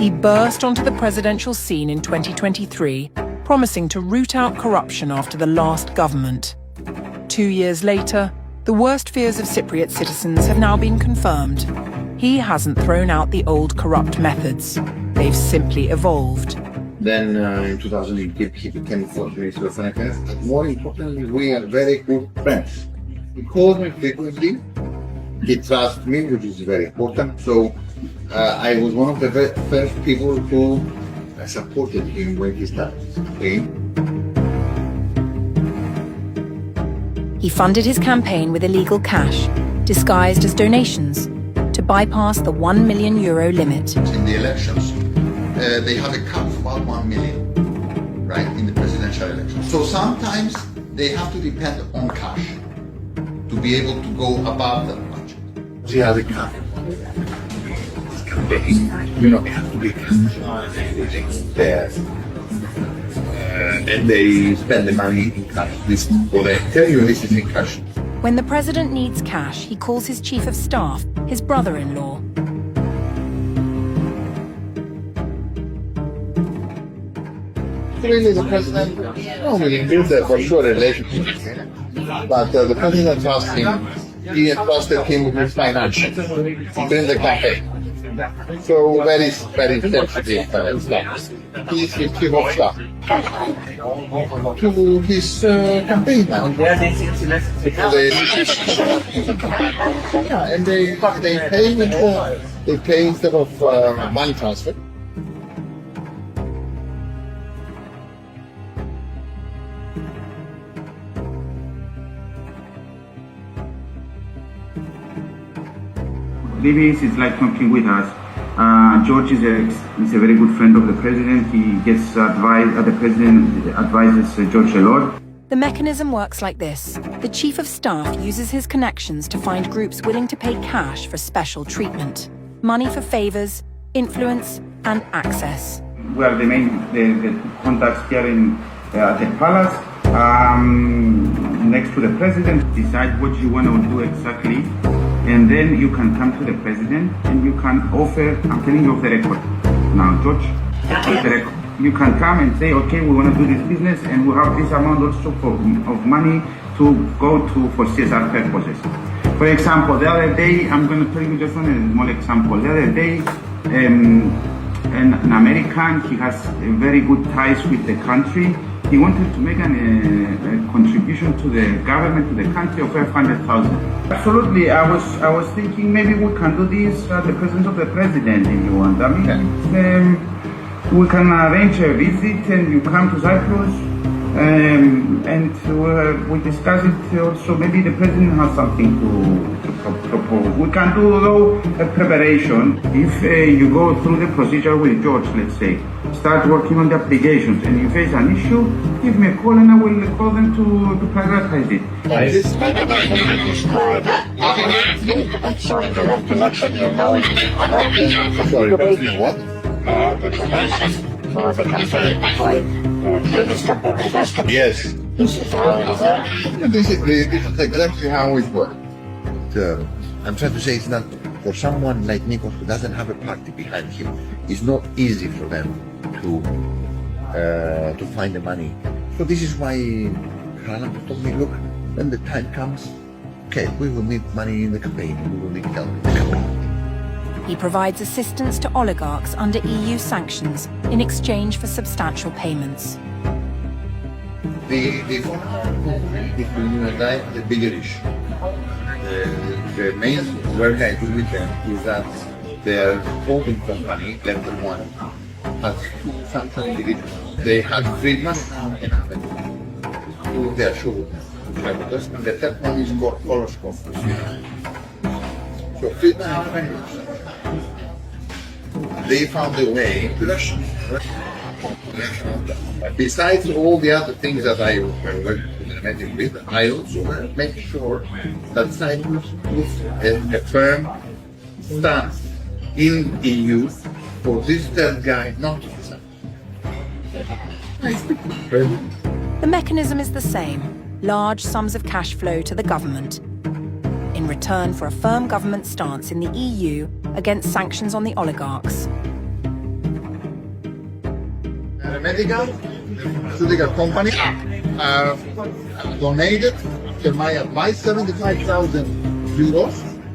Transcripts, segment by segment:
He burst onto the presidential scene in 2023, promising to root out corruption after the last government. 2 years later, the worst fears of Cypriot citizens have now been confirmed. He hasn't thrown out the old corrupt methods. They've simply evolved. Then in 2008, he became foreign minister of finance. More importantly, we are very good friends. He calls me frequently. He trusts me, which is very important. So I was one of the first people who supported him when he started. Okay? He funded his campaign with illegal cash, disguised as donations, to bypass the €1 million limit. In the elections, they have a cap of about 1 million, right, in the presidential election. So sometimes they have to depend on cash to be able to go above that budget. He has a cap. Campaign, you have to be there. And they spend the money in cash. Or they tell you this is in cash. When the president needs cash, he calls his chief of staff, his brother-in-law. Really, the president, we built a for sure relationship. But the president trusts him. He entrusted him with his finances during the campaign. So very sensitive stuff. He's his chief of staff to his campaign now. And they pay instead of money transfer. Libis is like talking with us. George is a very good friend of the president. He gets advice. The president advises George a lot. The mechanism works like this. The chief of staff uses his connections to find groups willing to pay cash for special treatment. Money for favors, influence, and access. We are the contacts here at the palace. Next to the president, decide what you want to do exactly. And then you can come to the president and you can offer, I'm telling you off the record now, George, you can come and say, okay, we want to do this business and we have this amount also of money to go for CSR purposes. For example, the other day, I'm going to tell you just one small example. The other day, an American, he has very good ties with the country. He wanted to make a contribution to the government, to the country of 500,000. Absolutely, I was thinking maybe we can do this at the presence of the president if you want. I mean, we can arrange a visit and you come to Cyprus and we discuss it also. Maybe the president has something to propose. We can do though a preparation. If you go through the procedure with George, let's say, start working on the applications and you face an issue, give me a call and I will call them to prioritize it. Sorry, what? Yes. This is exactly how it works. I'm trying to say it's not for someone like Nicos who doesn't have a party behind him. It's not easy for them to find the money. So this is why Harlan told me, look, when the time comes, okay, we will need money in the campaign. We will need help in the campaign. He provides assistance to oligarchs under EU sanctions in exchange for substantial payments. The between you and I, the bigger issue. The main work I do with them is that their holding company, level one, has two functional individuals. They have Friedman and Ahmed, who they are sure creditors, and the third one is called Holoskop. So Friedman and Ahmed, they found a way to Russian. Besides all the other things that I work with, I also make sure that Cyprus puts a firm stance in EU for this third guy not to decide. The mechanism is the same. Large sums of cash flow to the government in return for a firm government stance in the EU against sanctions on the oligarchs. the medical company donated to my advice 75,000 euros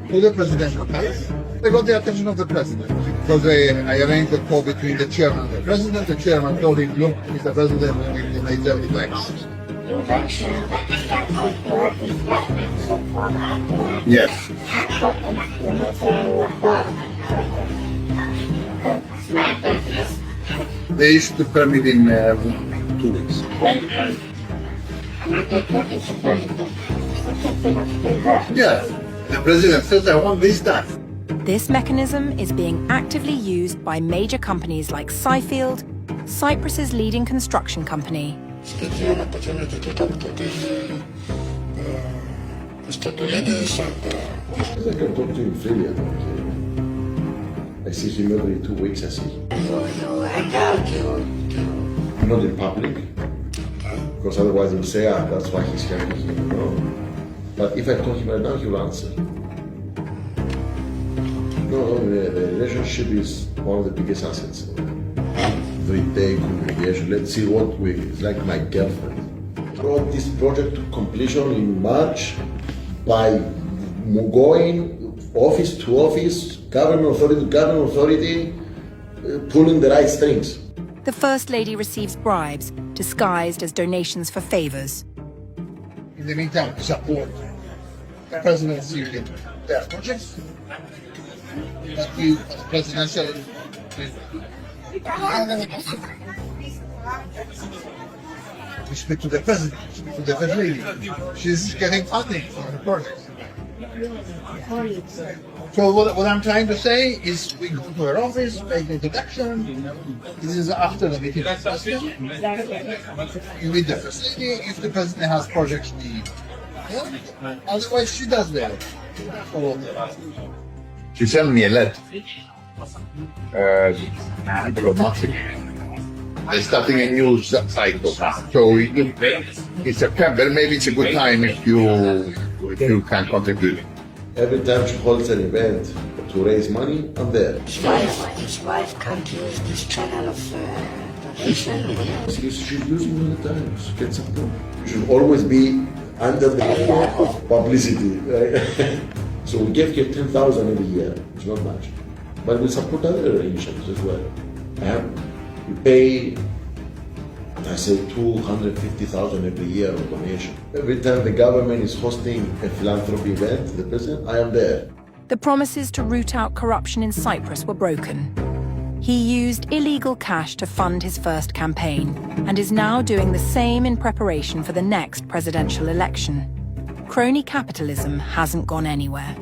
to the presidential case. They got the attention of the president because I arranged the call between the chairman and the president. The chairman told him, look, Mr. President, we made the advice. Yes. They issued the permit in 2 weeks. Yeah, the president says I want this done. This mechanism is being actively used by major companies like Seifield, Cyprus's leading construction company. I can talk to him freely about it. I see him every 2 weeks, I see him. Not in public, because otherwise he'll say, that's why he's here. No. But if I call him right now, he will answer. No, the relationship is one of the biggest assets. Everyday communication. Let's see what it's like my girlfriend. Brought this project to completion in March by going office to office, government authority to government authority, pulling the right strings. The First Lady receives bribes disguised as donations for favors. In the meantime, we support the presidency in their projects. But you, as presidential, we speak to the president, to the first lady. She's getting funding for the project. So what I'm trying to say is we go to her office, make the introduction. This is after the meeting with the president. You meet the first lady if the president has projects need. Yeah? Otherwise she does that. She sent me a letter. They're starting a new cycle. So in September, maybe it's a good time if you can contribute. Every time she holds an event to raise money, I'm there. His wife can't use this channel of donation. She's using all the time. She gets support. You should always be under the publicity. Right? So we give her 10,000 every year. It's not much, but we support other initiatives as well. We pay, I say, 250,000 every year of donation. Every time the government is hosting a philanthropy event, the president, I am there. The promises to root out corruption in Cyprus were broken. He used illegal cash to fund his first campaign and is now doing the same in preparation for the next presidential election. Crony capitalism hasn't gone anywhere.